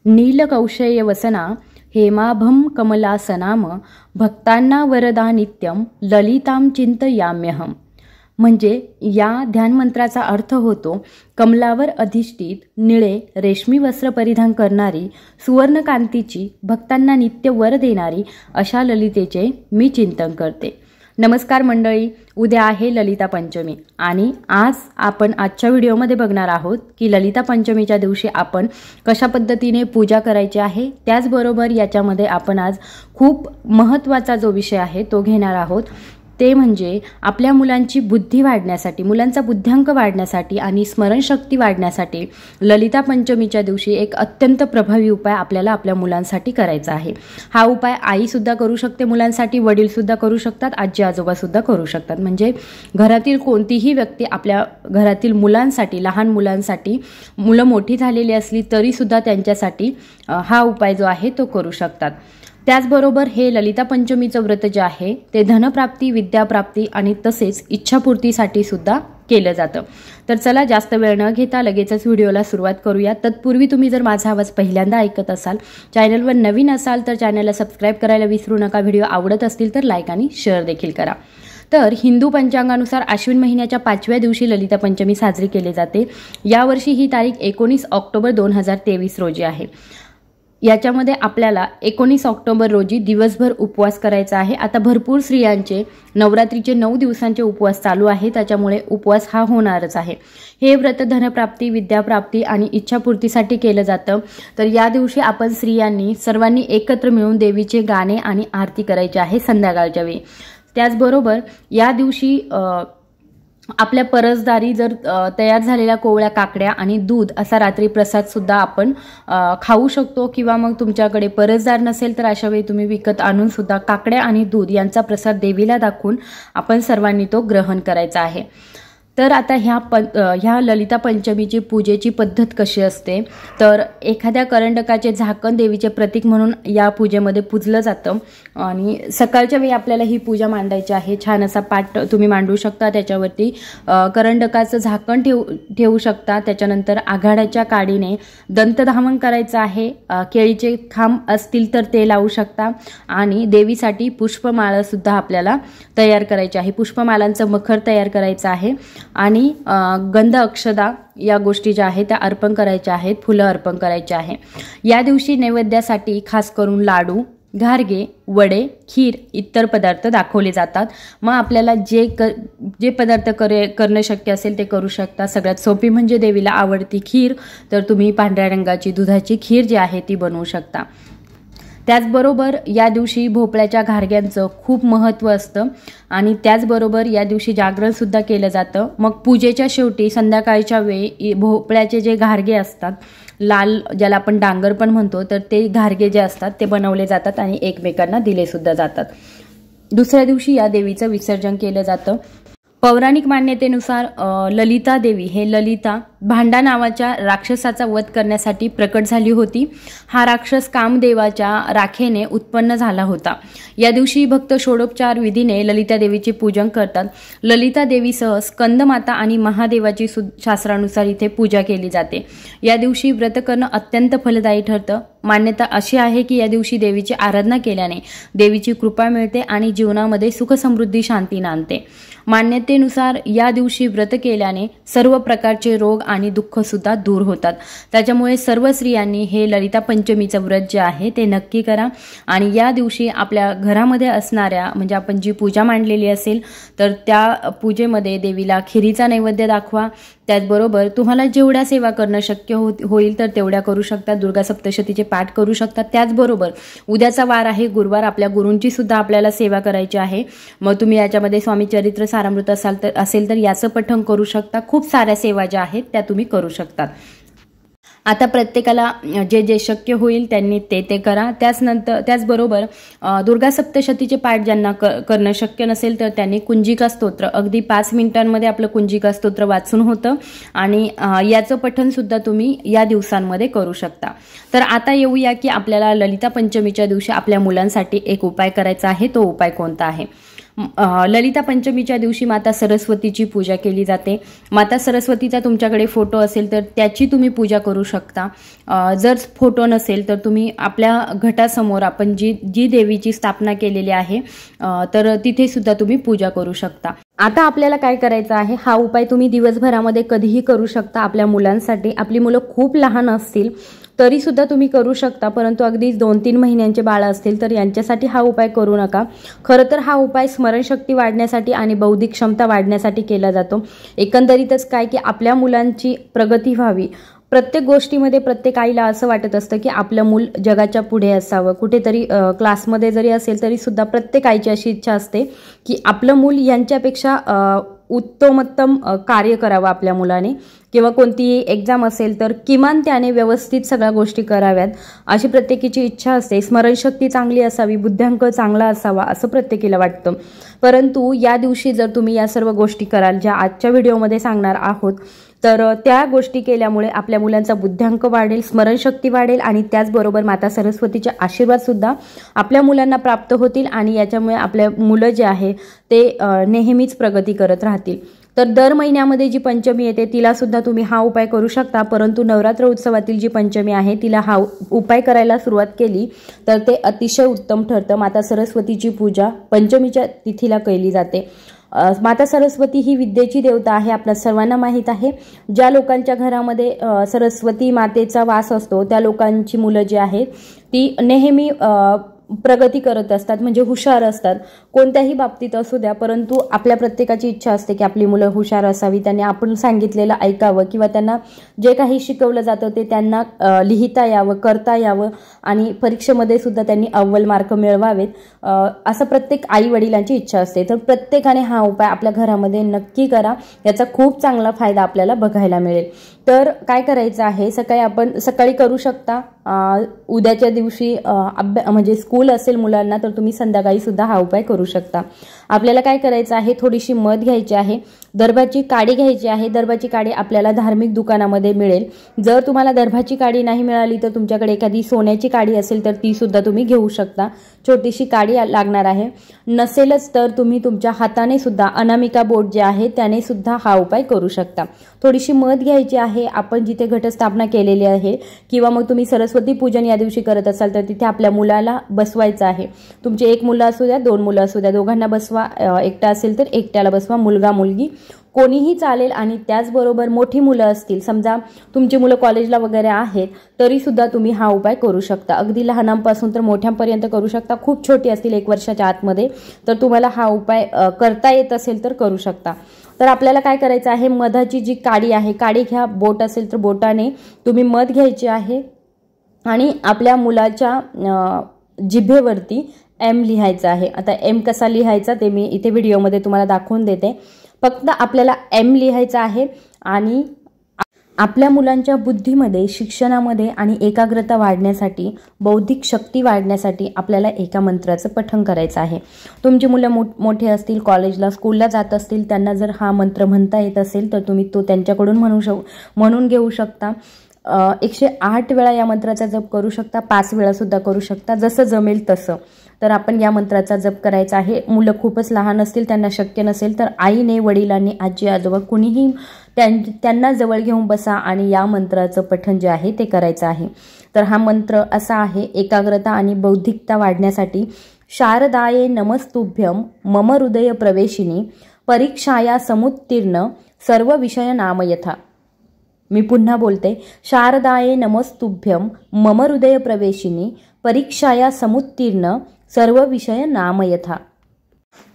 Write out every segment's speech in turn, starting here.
नीलकौशेयवसना हेमाभं कमलासनाम भक्तांना वरदा नित्यम ललितां चिंतयाम्यहम। म्हणजे या ध्यानमंत्राचा अर्थ होतो, कमलावर अधिष्ठित निळे रेशमी वस्त्र परिधान करणारी, सुवर्णकांतीची, भक्तांना नित्य वर देणारी अशा ललितेचे मी चिंतन करते। नमस्कार मंडळी, उद्या आहे ललिता पंचमी आणि आज आपण आजच्या व्हिडिओमध्ये बघणार आहोत की ललिता पंचमीच्या दिवशी आपण कशा पद्धतीने पूजा करायची आहे। त्याचबरोबर याच्यामध्ये आपण आज खूप महत्त्वाचा जो विषय आहे तो घेणार आहोत, ते म्हणजे आपल्या मुलांची बुद्धी वाढण्यासाठी, मुलांचा बुद्ध्यांक वाढण्यासाठी आणि स्मरणशक्ती वाढण्यासाठी ललिता पंचमीच्या दिवशी एक अत्यंत प्रभावी उपाय आपल्याला आपल्या मुलांसाठी करायचा आहे। हा उपाय आई सुद्धा करू शकते मुलांसाठी, वडील सुद्धा करू शकतात, आजी आजोबा सुद्धा करू शकतात। म्हणजे घरातील कोणतीही व्यक्ती आपल्या घरातील मुलांसाठी, लहान मुलांसाठी, मुलं मोठी झालेली असली तरी सुद्धा त्यांच्यासाठी हा उपाय जो आहे तो करू शकतात। त्याचबरोबर हे ललिता पंचमीचं व्रत जे आहे ते धनप्राप्ती, विद्याप्राप्ती आणि तसेच इच्छापूर्तीसाठी सुद्धा केलं जातं। तर चला जास्त वेळ न घेता लगेचच व्हिडिओला सुरुवात करूया। तत्पूर्वी तुम्ही जर माझा आवाज पहिल्यांदा ऐकत असाल, चॅनलवर नवीन असाल तर चॅनलला सबस्क्राईब करायला विसरू नका। व्हिडिओ आवडत असतील तर लाईक आणि शेअर देखील करा। तर हिंदू पंचांगानुसार आश्विन महिन्याच्या 5व्या दिवशी ललिता पंचमी साजरी केली जाते। यावर्षी ही तारीख 19 ऑक्टोबर 2023 रोजी आहे। याच्यामध्ये आपल्याला 19 ऑक्टोबर रोजी दिवसभर उपवास करायचा आहे। आता भरपूर स्त्रियांचे नवरात्रीचे 9 दिवसांचे उपवास चालू आहे, त्याच्यामुळे उपवास हा होणारच आहे। हे व्रत धनप्राप्ती, विद्याप्राप्ती आणि इच्छापूर्तीसाठी केलं जातं। तर या दिवशी आपण स्त्रियांनी सर्वांनी एकत्र मिळून देवीचे गाणे आणि आरती करायची आहे संध्याकाळच्या वेळी। त्याचबरोबर या दिवशी आपल्या परसदारी जर तयार झालेल्या कोवळ्या काकड्या आणि दूध असा रात्री प्रसाद सुद्धा आपण खाऊ शकतो, किंवा मग तुमच्याकडे परसदार नसेल तर अशा वेळी तुम्ही विकत आणून सुद्धा काकड्या आणि दूध यांचा प्रसाद देवीला दाखवून आपण सर्वांनी तो ग्रहण करायचा आहे। तर आता ह्या ललिता पंचमीची पूजेची पद्धत कशी असते, तर एखाद्या करंडकाचे झाकण देवीचे प्रतीक म्हणून या पूजेमध्ये पूजलं जातं आणि सकाळच्या वेळी आपल्याला ही पूजा मांडायची आहे। छान असा पाट तुम्ही मांडू शकता, त्याच्यावरती करंडकाचं झाकण ठेवू शकता। त्याच्यानंतर आघाड्याच्या काडीने दंतधामन करायचं आहे। केळीचे खांब असतील तर ते लावू शकता आणि देवीसाठी पुष्पमाळा सुद्धा आपल्याला तयार करायची आहे। पुष्पमालांचं मखर तयार करायचं आहे आणि गंध अक्षदा या गोष्टी ज्या आहेत त्या अर्पण करायच्या आहेत, फुलं अर्पण करायचे आहे। या दिवशी नैवेद्यासाठी खास करून लाडू, घारगे, वडे, खीर इतर पदार्थ दाखवले जातात। मग आपल्याला जे पदार्थ करणं शक्य असेल ते करू शकता। सगळ्यात सोपी म्हणजे देवीला आवडती खीर, तर तुम्ही पांढऱ्या रंगाची दुधाची खीर जी आहे ती बनवू शकता। त्याचबरोबर या दिवशी भोपळ्याच्या घारग्यांचं खूप महत्त्व असतं आणि त्याचबरोबर या दिवशी जागरण सुद्धा केलं जातं। मग पूजेच्या शेवटी संध्याकाळच्या वेळी भोपळ्याचे जे घारगे असतात, लाल ज्याला आपण डांगर पण म्हणतो, तर ते घारगे जे असतात ते बनवले जातात आणि एकमेकांना दिले सुद्धा जातात। दुसऱ्या दिवशी या देवीचं विसर्जन केलं जातं। पौराणिक मान्यतेनुसार ललिता देवी हे ललिता भांडा नावाच्या राक्षसाचा वध करण्यासाठी प्रकट झाली होती। हा राक्षस कामदेवाच्या राखेने उत्पन्न झाला होता। या दिवशी भक्त षोडोपचार विधीने ललिता देवीचे पूजन करतात। ललिता देवीसह स्कंदमाता आणि महादेवाची शास्त्रानुसार इथे पूजा केली जाते। या दिवशी व्रत करणं अत्यंत फलदायी ठरतं। मान्यता अशी आहे की या दिवशी देवीची आराधना केल्याने देवीची कृपा मिळते आणि जीवनामध्ये सुख समृद्धी शांती नांदते। मान्यतेनुसार या दिवशी व्रत केल्याने सर्व प्रकारचे रोग आणि दुःख सुद्धा दूर होतात। त्याच्यामुळे सर्व स्त्रियांनी हे ललिता पंचमीचं व्रत जे आहे ते नक्की करा आणि या दिवशी आपल्या घरामध्ये असणाऱ्या, म्हणजे आपण जी पूजा मांडलेली असेल तर त्या पूजेमध्ये देवीला खिरीचा नैवेद्य दाखवा। त्याचबरोबर तुम्हाला जेवढ्या सेवा करणं शक्य होईल तर तेवढ्या करू शकता। दुर्गा सप्तशतीचे पाठ करू शकता। त्याचबरोबर उद्याचा वार आहे गुरुवार, आपल्या गुरूंची सुद्धा आपल्याला सेवा करायची आहे। मग तुम्ही याच्यामध्ये स्वामी चरित्र सारामृत असेल तर याचं पठण करू शकता। खूप साऱ्या सेवा ज्या आहेत त्या तुम्ही करू शकता। आता प्रत्येकाला जे शक्य होईल त्यांनी ते करा। त्याचबरोबर दुर्गा सप्तशतीचे पाठ ज्यांना करणं शक्य नसेल तर त्यांनी कुंजिका स्तोत्र अगदी 5 मिनिटांमध्ये आपलं कुंजिका स्तोत्र वाचून होतं आणि याचं पठण सुद्धा तुम्ही या दिवसांमध्ये करू शकता। तर आता येऊया की आपल्याला ललिता पंचमीच्या दिवशी आपल्या मुलांसाठी एक उपाय करायचा आहे। तो उपाय कोणता आहे? ललिता पंचमीच्या दिवशी माता सरस्वतीची पूजा केली जाते. माता सरस्वतीचा तुमच्याकडे फोटो असेल तर त्याची तुम्ही पूजा करू शकता. जर फोटो नसेल तर तुम्ही आपल्या घटासमोर आपण जी देवीची स्थापना केलेली आहे तर तिथे सुद्धा तुम्ही पूजा करू शकता. आता आपल्याला काय करायचं आहे, हा उपाय तुम्ही दिवसभरामध्ये कधीही करू शकता. आपल्या मुलांसाठी, आपली मुलं खूप लहान असतील तरी सुद्धा तुम्ही करू शकता, परंतु अगदी 2-3 महिन्यांचे बाळ असतील तर यांच्यासाठी हा उपाय करू नका. खरं तर हा उपाय स्मरणशक्ती वाढण्यासाठी आणि बौद्धिक क्षमता वाढण्यासाठी केला जातो. एकंदरीतच काय की आपल्या मुलांची प्रगती व्हावी. प्रत्येक गोष्टीमध्ये प्रत्येक आईला असं वाटत असतं की आपलं मूल जगाच्या पुढे असावं. कुठेतरी क्लासमध्ये जरी असेल तरी सुद्धा प्रत्येक आईची अशी इच्छा असते की आपलं मूल यांच्यापेक्षा उत्तमोत्तम कार्य करावं आपल्या मुलाने, किंवा कोणतीही एक्झाम असेल तर किमान त्याने व्यवस्थित सगळ्या गोष्टी कराव्यात अशी प्रत्येकीची इच्छा असते. स्मरणशक्ती चांगली असावी, बुद्ध्यांक चांगला असावा असं प्रत्येकीला वाटतं. परंतु या दिवशी जर तुम्ही या सर्व गोष्टी कराल ज्या आजच्या व्हिडिओमध्ये सांगणार आहोत तर त्या गोष्टी केल्यामुळे आपल्या मुलांचा बुद्ध्यांक वाढेल, स्मरणशक्ती वाढेल आणि त्याचबरोबर माता सरस्वतीचे आशीर्वाद सुद्धा आपल्या मुलांना प्राप्त होतील आणि याच्यामुळे आपल्या मुलं जे आहे ते नेहमीच प्रगती करत राहतील. तर दर महिन्यामध्ये जी पंचमी येते तिला सुद्धा तुम्ही हा उपाय करू शकता, परंतु नवरात्र उत्सवातील जी पंचमी आहे तिला हा उपाय करायला सुरुवात केली तर ते अतिशय उत्तम ठरतं. माता सरस्वतीची पूजा पंचमीच्या तिथीला केली जाते. माता सरस्वती ही विद्येची देवता आहे, आपल्या सर्वांना माहीत आहे. ज्या लोकांच्या घरामध्ये सरस्वती मातेचा वास असतो त्या लोकांची मुलं जी आहेत ती नेहमी प्रगती करत असतात, म्हणजे हुशार असतात. कोणत्याही बाबतीत असू द्या, परंतु आपल्या प्रत्येकाची इच्छा असते की आपली मुलं हुशार असावी, त्यांनी आपण सांगितलेलं ऐकावं किंवा त्यांना जे काही शिकवलं जातं ते त्यांना लिहिता यावं, करता यावं आणि परीक्षेमध्ये सुद्धा त्यांनी अव्वल मार्क मिळवावेत असं प्रत्येक आई वडिलांची इच्छा असते. तर प्रत्येकाने हा उपाय आपल्या घरामध्ये नक्की करा, याचा खूप चांगला फायदा आपल्याला बघायला मिळेल. तर काय करायचं आहे, सकाळी करू शकता. उद्याच्या दिवशी म्हणजे स्कूल असेल मुलांना तर तुम्ही संध्याकाळी सुद्धा हा उपाय करू शकता. आपल्याला काय करायचं आहे, थोडीशी मध घ्यायची आहे, दर्भाची काडी घ्यायची आहे. दर्भाची काडी आपल्याला धार्मिक दुकानामध्ये मिळेल. जर तुम्हाला दर्भाची काडी नाही मिळाली तर तुमच्याकडे एखादी सोन्याची काडी असेल तर ती सुद्धा तुम्ही घेऊ शकता. छोटीशी काडी लागणार आहे. नसेलच तर तुम्ही तुमच्या हाताने सुद्धा अनामिका बोट जे आहे त्याने सुद्धा हा उपाय करू शकता. थोडीशी मध घ्यायची आहे, आपण जिथे घटस्थापना केलेली आहे किंवा मग तुम्ही सरस्वती पूजन या दिवशी करत असाल तर तिथे आपल्या मुलाला बसवायचं आहे. तुमचे एक मुलं असू द्या, 2 मुलं असू द्या, दोघांना बसवा. एकटा असेल तर एकट्याला बसवा, मुलगा मुलगी कोणीही चालेल. आणि त्याचबरोबर मोठी मुलं असतील, समजा तुमची मुलं कॉलेजला वगैरे आहेत तरी सुद्धा तुम्ही हा उपाय करू शकता. अगदी लहानांपासून तर मोठ्यांपर्यंत करू शकता. खूप छोटी असतील 1 वर्षाच्या आतमध्ये तर तुम्हाला हा उपाय करता येत असेल तर करू शकता. तर आपल्याला काय करायचं आहे, मधाची जी काडी आहे, काडी घ्या, बोट असेल तर बोटाने तुम्ही मध घ्यायची आहे आणि आपल्या मुलाच्या जिभेवरती एम लिहायचं आहे. आता एम कसा लिहायचा ते मी इथे व्हिडिओमध्ये तुम्हाला दाखवून देते. फक्त आपल्याला एम लिहायचं आहे आणि आपल्या मुलांच्या बुद्धीमध्ये, शिक्षणामध्ये आणि एकाग्रता वाढण्यासाठी, बौद्धिक शक्ती वाढण्यासाठी आपल्याला एका मंत्राचं पठण करायचं आहे. तुमची मुलं मोठे असतील, कॉलेजला स्कूलला जात असतील, त्यांना जर हा मंत्र म्हणता येत असेल तर तुम्ही तो त्यांच्याकडून म्हणून घेऊ शकता. 108 वेळा या मंत्राचा जप करू शकता, 5 वेळा सुद्धा करू शकता, जसं जमेल तसं. तर आपण या मंत्राचा जप करायचा आहे. मुलं खूपच लहान असतील, त्यांना शक्य नसेल तर आईने, वडिलांनी, आजी आजोबा कुणीही त्यांना जवळ घेऊन बसा आणि या मंत्राचं पठण जे आहे ते करायचं आहे. तर हा मंत्र असा आहे, एकाग्रता आणि बौद्धिकता वाढण्यासाठी. शारदाये नमस्तुभ्यं मम हृदय प्रवेशिनी परीक्षाया समुत्तीर्ण सर्व विषय नामयथा. मी पुन्हा बोलते, शारदाये नमस्तुभ्यं मम हृदय प्रवेशिनी परीक्षाया समुत्तीर्ण सर्व विषय नामयथा.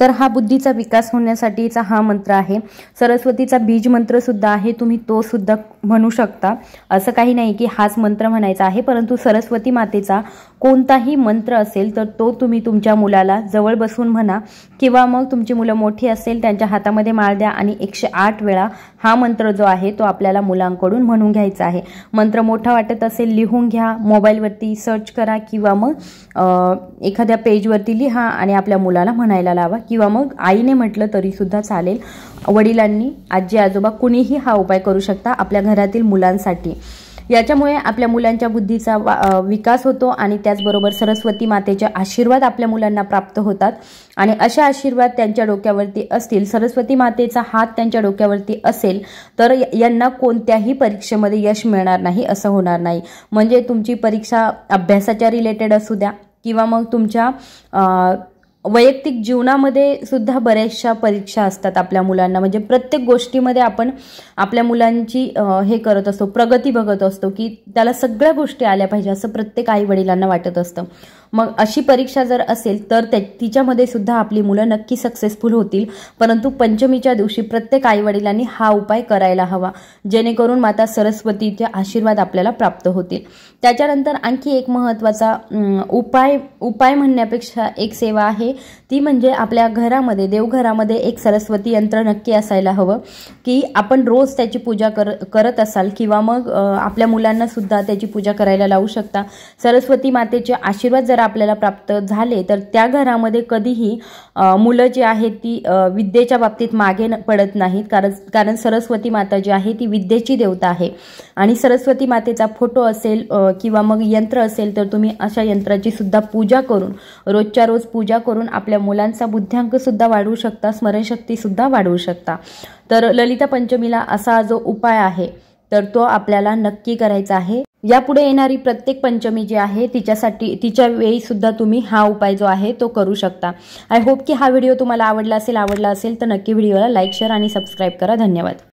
तर हा बुद्धीचा विकास होण्यासाठीचा हा मंत्र आहे. सरस्वतीचा बीज मंत्र सुद्धा आहे, तुम्ही तो सुद्धा म्हणू शकता. असं काही नाही की हाच मंत्र म्हणायचा आहे, परंतु सरस्वती मातेचा कोणताही मंत्र असेल तर तो तुम्ही तुमच्या मुलाला जवळ बसून म्हणा किंवा मग तुमची मुलं मोठी असेल त्यांच्या हातामध्ये माळ द्या आणि 108 वेळा हा मंत्र जो आहे तो आपल्याला मुलांकडून म्हणून घ्यायचा आहे. मंत्र मोठा वाटत असेल लिहून घ्या, मोबाईलवरती सर्च करा किंवा मग एखाद्या पेजवरती लिहा आणि आपल्या मुलाला म्हणायला लावा किंवा मग आईने म्हटलं तरी सुद्धा चालेल. वडिलांनी, आजी आजोबा कुणीही हा उपाय करू शकता आपल्या घरातील मुलांसाठी. याच्यामुळे आपल्या मुलांच्या बुद्धीचा विकास होतो आणि त्याचबरोबर सरस्वती मातेचे आशीर्वाद आपल्या मुलांना प्राप्त होतात आणि अशा आशीर्वाद त्यांच्या डोक्यावरती असतील, सरस्वती मातेचा हात त्यांच्या डोक्यावरती असेल तर यांना कोणत्याही परीक्षेमध्ये यश मिळणार नाही असं होणार नाही। म्हणजे तुमची परीक्षा अभ्यासाच्या रिलेटेड असू द्या किंवा मग तुमच्या वैयक्तिक जीवनामध्ये सुद्धा बऱ्याचशा परीक्षा असतात आपल्या मुलांना, म्हणजे प्रत्येक गोष्टीमध्ये आपण आपल्या मुलांची हे करत असतो, प्रगती बघत असतो की त्याला सगळ्या गोष्टी आल्या पाहिजे असं प्रत्येक आई वडिलांना वाटत असतं। मग अशी परीक्षा जर असेल तर तिच्यामध्ये सुद्धा आपली मुलं नक्की सक्सेसफुल होतील। परंतु पंचमीच्या दिवशी प्रत्येक आई वडिलांनी हा उपाय करायला हवा, जेणेकरून माता सरस्वतीचे आशीर्वाद आपल्याला प्राप्त होतील। त्याच्यानंतर आणखी एक महत्त्वाचा उपाय म्हणण्यापेक्षा एक सेवा आहे, ती म्हणजे आपल्या घरामध्ये देवघरामध्ये एक सरस्वती यंत्र नक्की असायला हवं की आपण रोज त्याची पूजा करत असाल किंवा मग आपल्या मुलांना सुद्धा त्याची पूजा करायला लावू शकता। सरस्वती मातेचे आशीर्वाद जर आपल्याला प्राप्त झाले तर त्या घरामध्ये कधीही मुलं जी आहेत ती विद्येच्या बाबतीत मागे पडत नाहीत, कारण सरस्वती माता जी आहे ती विद्येची देवता आहे आणि सरस्वती मातेचा फोटो असेल किंवा मग यंत्र असेल तर तुम्ही अशा यंत्राची सुद्धा पूजा करून रोजच्या रोज पूजा करून आपल्या मुलांचा बुद्ध्यांक सुद्धा वाढवू शकता, स्मरणशक्ती सुद्धा वाढवू शकता। तर ललिता पंचमीला असा जो उपाय आहे तर तो आपल्याला नक्की करायचा आहे। यापुढे येणारी प्रत्येक पंचमी जी आहे तिच्या वेळी सुद्धा तुम्ही हा उपाय जो आहे तो करू शकता। आय होप की हा व्हिडिओ तुम्हाला आवडला असेल तर नक्की व्हिडिओला लाईक, शेअर आणि सबस्क्राईब करा। धन्यवाद।